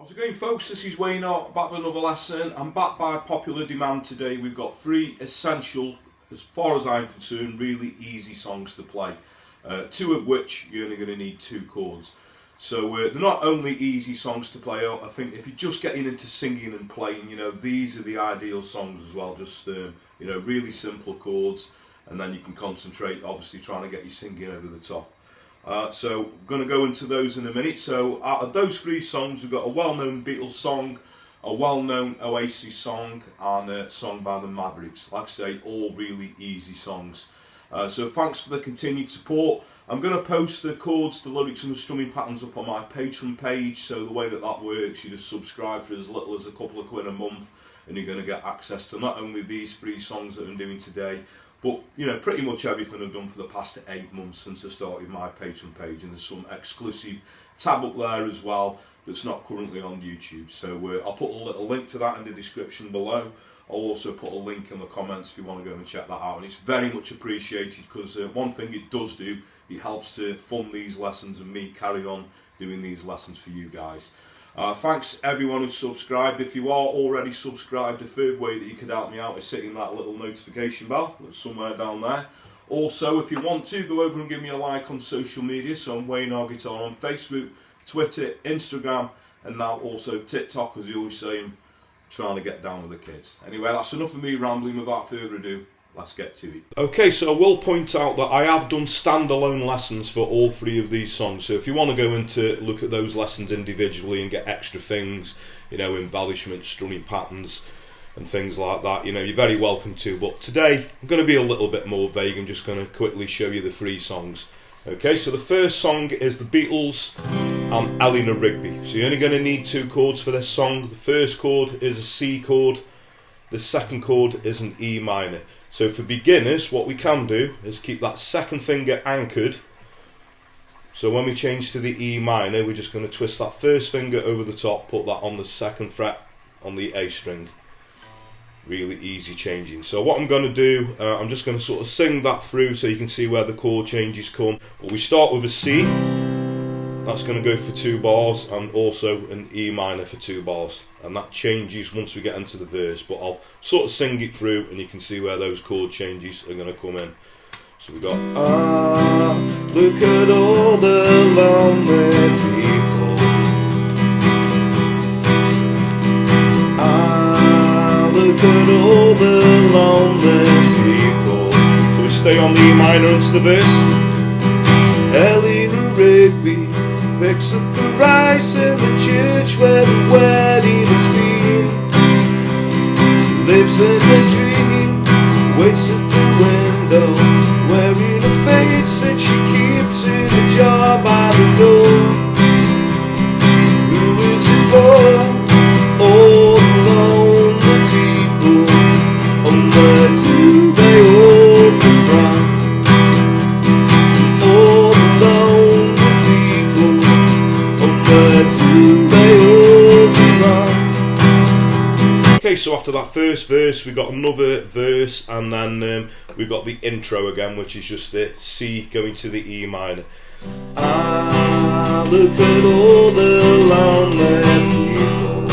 How's it going, folks? This is Wayne Hart, back with another lesson. I'm back by popular demand today. We've got 3 essential, as far as I'm concerned, really easy songs to play. 2 of which you're only going to need 2 chords. So they're not only easy songs to play out. I think if you're just getting into singing and playing, you know, these are the ideal songs as well. Just you know, really simple chords, and then you can concentrate, obviously, trying to get your singing over the top. So I'm going to go into those in a minute. So out of those 3 songs, we've got a well-known Beatles song, a well-known Oasis song, and a song by the Mavericks. Like I say, all really easy songs. So thanks for the continued support. I'm going to post the chords, the lyrics and the strumming patterns up on my Patreon page. So the way that works, you just subscribe for as little as a couple of quid a month, and you're going to get access to not only these 3 songs that I'm doing today, but, you know, pretty much everything I've done for the past 8 months since I started my Patreon page. And there's some exclusive tab up there as well that's not currently on YouTube. So I'll put a little link to that in the description below. I'll also put a link in the comments if you want to go and check that out. And it's very much appreciated, because one thing it does do, it helps to fund these lessons and me carry on doing these lessons for you guys. Thanks everyone who's subscribed. If you are already subscribed, the third way that you could help me out is hitting that little notification bell that's somewhere down there. Also, if you want to, go over and give me a like on social media. So I'm Wayne Hart Guitar on Facebook, Twitter, Instagram, and now also TikTok, as you always say. I'm trying to get down with the kids. Anyway, that's enough of me rambling. Without further ado, let's get to it. Okay, so I will point out that I have done standalone lessons for all 3 of these songs. So if you want to go into look at those lessons individually and get extra things, you know, embellishments, strumming patterns and things like that, you know, you're very welcome to. But today I'm going to be a little bit more vague. I'm just going to quickly show you the 3 songs. Okay, so the first song is the Beatles and Eleanor Rigby. So you're only going to need 2 chords for this song. The first chord is a C chord. The second chord is an E minor. So for beginners, what we can do is keep that second finger anchored. So when we change to the E minor, we're just going to twist that first finger over the top, put that on the 2nd fret on the A string. Really easy changing. So what I'm going to do, I'm just going to sort of sing that through so you can see where the chord changes come. But we start with a C. That's going to go for 2 bars, and also an E minor for 2 bars, and that changes once we get into the verse, but I'll sort of sing it through and you can see where those chord changes are going to come in. So we got look at all the lonely people. Look at all the lonely people. So we stay on the E minor into the verse. Eleanor Rigby picks up the rice in the church where the wedding has been. Lives in a dream, waits at the window, wearing a face that she keeps in a jar by the door. Who is it for? All the lonely people. And where do they all come from? All the lonely people. Where do they all belong? Okay, so after that first verse, we got another verse, and then we've got the intro again, which is just the C going to the E minor. Look at all the lonely people.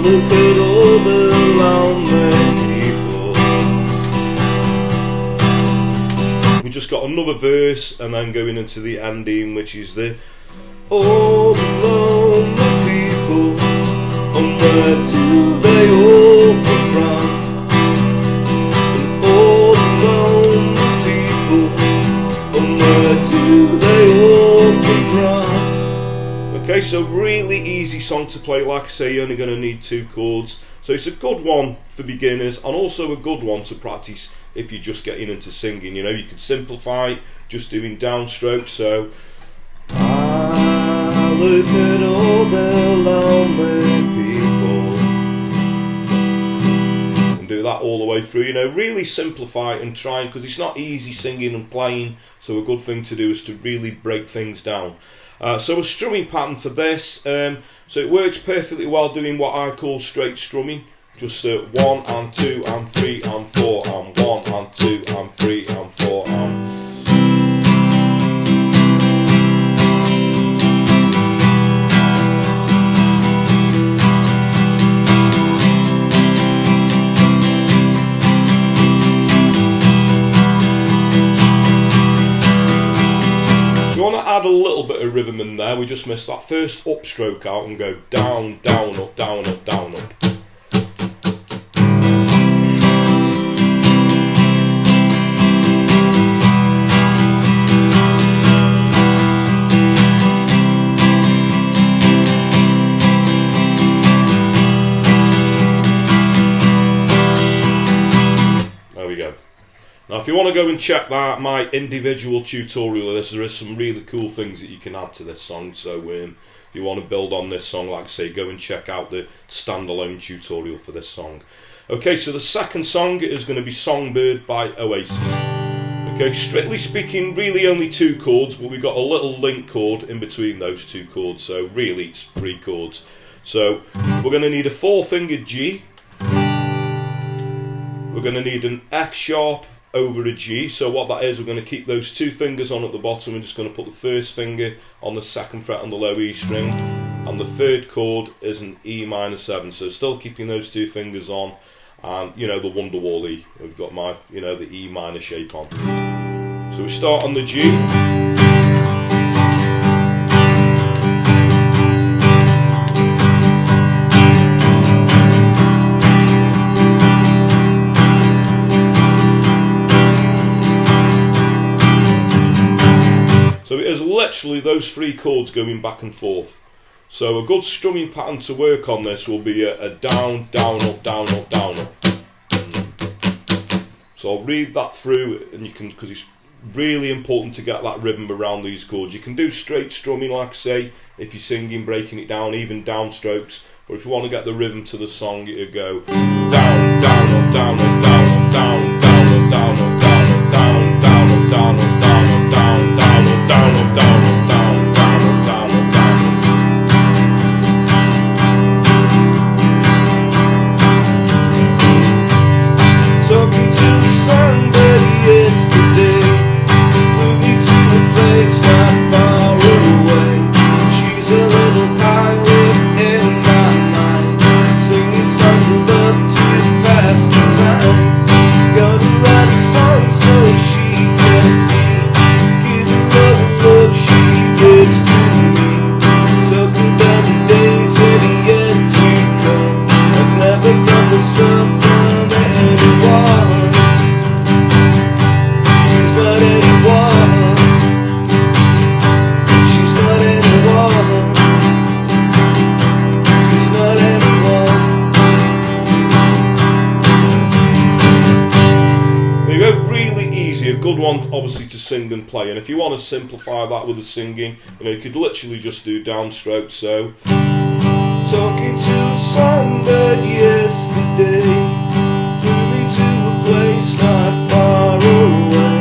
Look at all the lonely people. We just got another verse, and then going into the ending, which is the all the lonely people. And where do they all come from? And all the lonely people. And where do they all come from? Okay, so really easy song to play. Like I say, you're only going to need 2 chords. So it's a good one for beginners, and also a good one to practice if you're just getting into singing. You know, you could simplify just doing downstrokes. So look at all the lonely people, and do that all the way through. You know, really simplify and try, because it's not easy singing and playing. So a good thing to do is to really break things down. So a strumming pattern for this, so it works perfectly well doing what I call straight strumming. Just 1 and 2 and 3 and 4 and 1 and 2 and 3 and 4 and you want to add a little bit of rhythm in there, we just miss that first upstroke out and go down, down, up, down, up, down, up. Now if you want to go and check that, my individual tutorial of this, there is some really cool things that you can add to this song, so if you want to build on this song, like I say, go and check out the standalone tutorial for this song. Okay, so the second song is going to be Songbird by Oasis. Okay, strictly speaking, really only 2 chords, but we've got a little link chord in between those 2 chords, so really it's 3 chords. So we're going to need a 4-fingered G, we're going to need an F sharp over a G, so what that is, we're going to keep those 2 fingers on at the bottom. We're just going to put the first finger on the 2nd fret on the low E string, and the 3rd chord is an E minor 7, so still keeping those 2 fingers on, and you know, the Wonderwall E, we've got my, you know, the E minor shape on. So we start on the G, so it is literally those 3 chords going back and forth. So a good strumming pattern to work on this will be a down, down, up, down, up, down, up. So I'll read that through, and you can, because it's really important to get that rhythm around these chords. You can do straight strumming, like I say, if you're singing, breaking it down, even downstrokes. But if you want to get the rhythm to the song, it'll go down, down, up, down, up, down, up, down, down, up, down, up, down, up, down, down, up, down, up, down, up, down, down, up, down, up, down, up, down, down, up, down, up, down, up. Talking to the songbird yesterday, flew me to a place not far away. She's a little pilot in my mind, singing songs of love to pass the time. Gonna write a song so she can see, give her all the love she gives to me. Talk about the days that are yet to come. I've never felt this love from anyone. She's not anyone. She's not anyone. She's not anyone. There you go, really easy, a good one obviously to sing and play. And if you want to simplify that with the singing, you know, you could literally just do downstrokes. So talking to a songbird yesterday, flew me to a place not far away.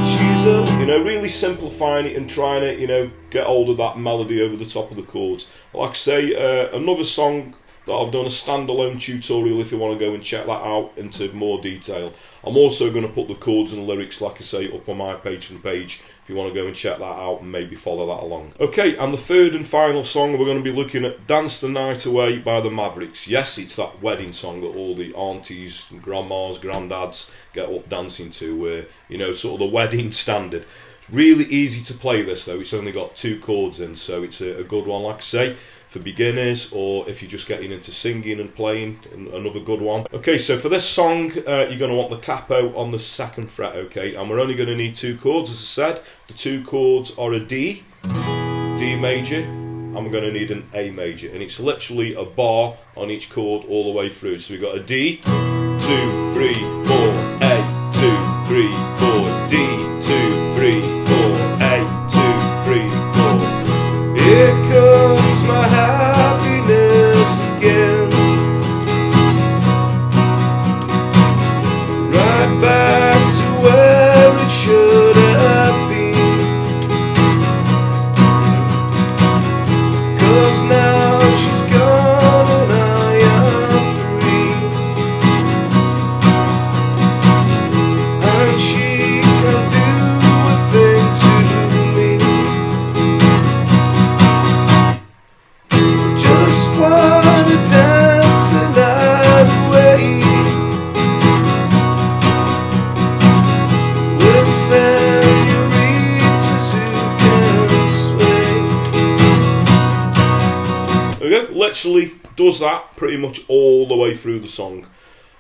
She's a, you know, really simplifying it and trying it, you know, get hold of that melody over the top of the chords. Like I say, another song that I've done a standalone tutorial if you want to go and check that out into more detail. I'm also going to put the chords and lyrics, like I say, up on my Patreon page if you want to go and check that out and maybe follow that along. Okay, and the 3rd and final song, we're going to be looking at Dance the Night Away by the Mavericks. Yes, it's that wedding song that all the aunties, grandmas, granddads get up dancing to, where, you know, sort of the wedding standard. Really easy to play this though, it's only got 2 chords in, so it's a good one, like I say, for beginners, or if you're just getting into singing and playing, another good one. Okay, so for this song, you're going to want the capo on the 2nd fret, okay, and we're only going to need 2 chords, as I said. The 2 chords are a D, D major, and we're going to need an A major, and it's literally a bar on each chord all the way through. So we've got a D, 2, 3, 4, A, 2, 3, 4, D, 2, 3, 4, A, 2, 3, 4. Here comes my happiness again, right back to where it should have been. 'Cause now she's gone and I am free, and she actually does that pretty much all the way through the song.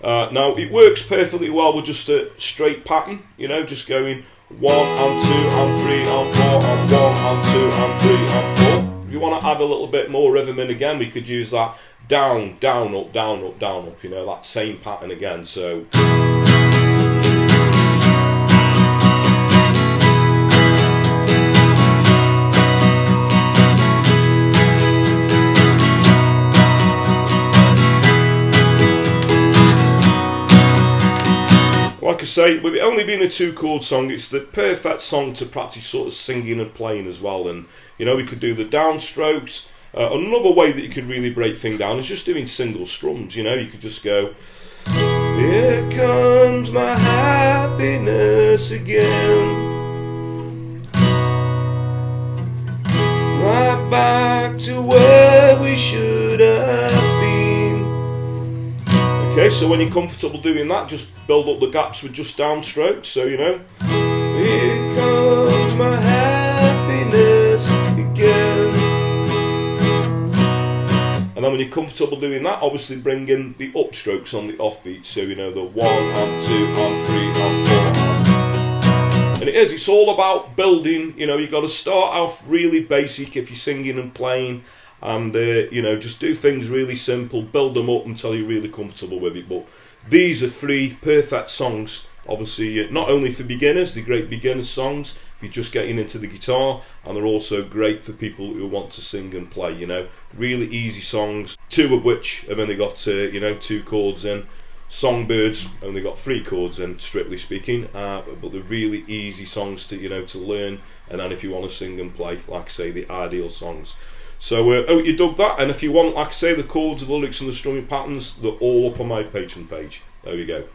Now it works perfectly well with just a straight pattern, you know, just going 1 and 2 and 3 and 4 and 1 and 2 and 3 and 4. If you want to add a little bit more rhythm in again, we could use that down, down, up, down, up, down, up, you know, that same pattern again. So like I say, with it only being a 2-chord song, it's the perfect song to practice sort of singing and playing as well. And, you know, we could do the downstrokes. Another way that you could really break things down is just doing single strums, you know. You could just go, here comes my happiness again, right back to where we should have been. Okay, so when you're comfortable doing that, just build up the gaps with just downstrokes. So, you know, here comes my happiness again. And then when you're comfortable doing that, obviously bring in the upstrokes on the offbeat. So, you know, the 1 and 2 and 3 and 4. And it's all about building, you know, you've got to start off really basic if you're singing and playing. And, you know, just do things really simple, build them up until you're really comfortable with it. But these are 3 perfect songs, obviously, not only for beginners, they're great beginner songs if you're just getting into the guitar, and they're also great for people who want to sing and play, you know. Really easy songs, 2 of which have only got, you know, 2 chords in. Songbirds only got 3 chords in, strictly speaking, but they're really easy songs to, you know, to learn. And then if you want to sing and play, like I say, the ideal songs. So I hope you dug that, and if you want, like I say, the chords, the lyrics and the strumming patterns, they're all up on my Patreon page. There we go.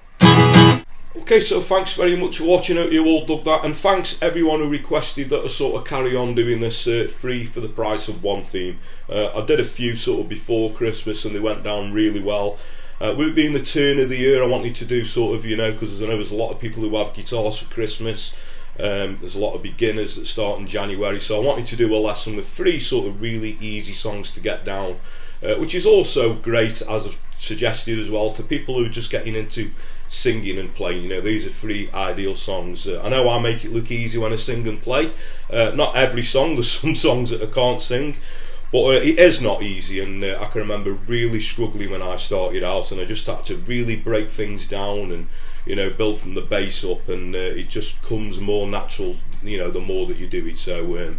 Okay, so thanks very much for watching. I hope you all dug that, and thanks everyone who requested that I sort of carry on doing this free for the price of one theme. I did a few sort of before Christmas and they went down really well. With it being the turn of the year, I wanted to do sort of, you know, because I know there's a lot of people who have guitars for Christmas. There's a lot of beginners that start in January, so I wanted to do a lesson with 3 sort of really easy songs to get down, which is also great, as I've suggested as well, for people who are just getting into singing and playing. You know, these are 3 ideal songs. I know I make it look easy when I sing and play. Not every song, there's some songs that I can't sing, but it is not easy, and I can remember really struggling when I started out, and I just had to really break things down and, you know, build from the bass up, and it just comes more natural, you know, the more that you do it. So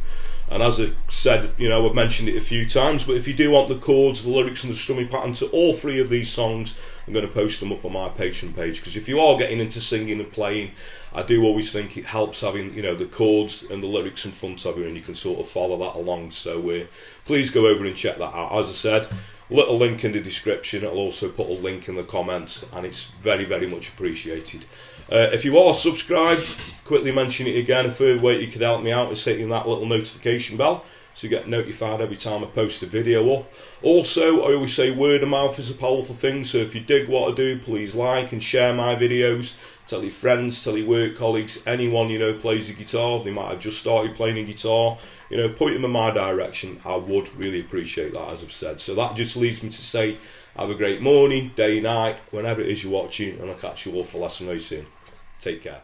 and as I said, you know, I've mentioned it a few times, but if you do want the chords, the lyrics and the strumming pattern to all 3 of these songs, I'm going to post them up on my Patreon page, because if you are getting into singing and playing, I do always think it helps having, you know, the chords and the lyrics in front of you, and you can sort of follow that along. So please go over and check that out. As I said, little link in the description. I'll also put a link in the comments, and it's very, very much appreciated. If you are subscribed, quickly mention it again, a further way you could help me out is hitting that little notification bell, so you get notified every time I post a video up. Also, I always say word of mouth is a powerful thing, so if you dig what I do, please like and share my videos. Tell your friends, tell your work colleagues, anyone you know plays a guitar, they might have just started playing a guitar, you know, point them in my direction. I would really appreciate that, as I've said. So that just leads me to say, have a great morning, day, night, whenever it is you're watching, and I'll catch you all for lesson very soon. Take care.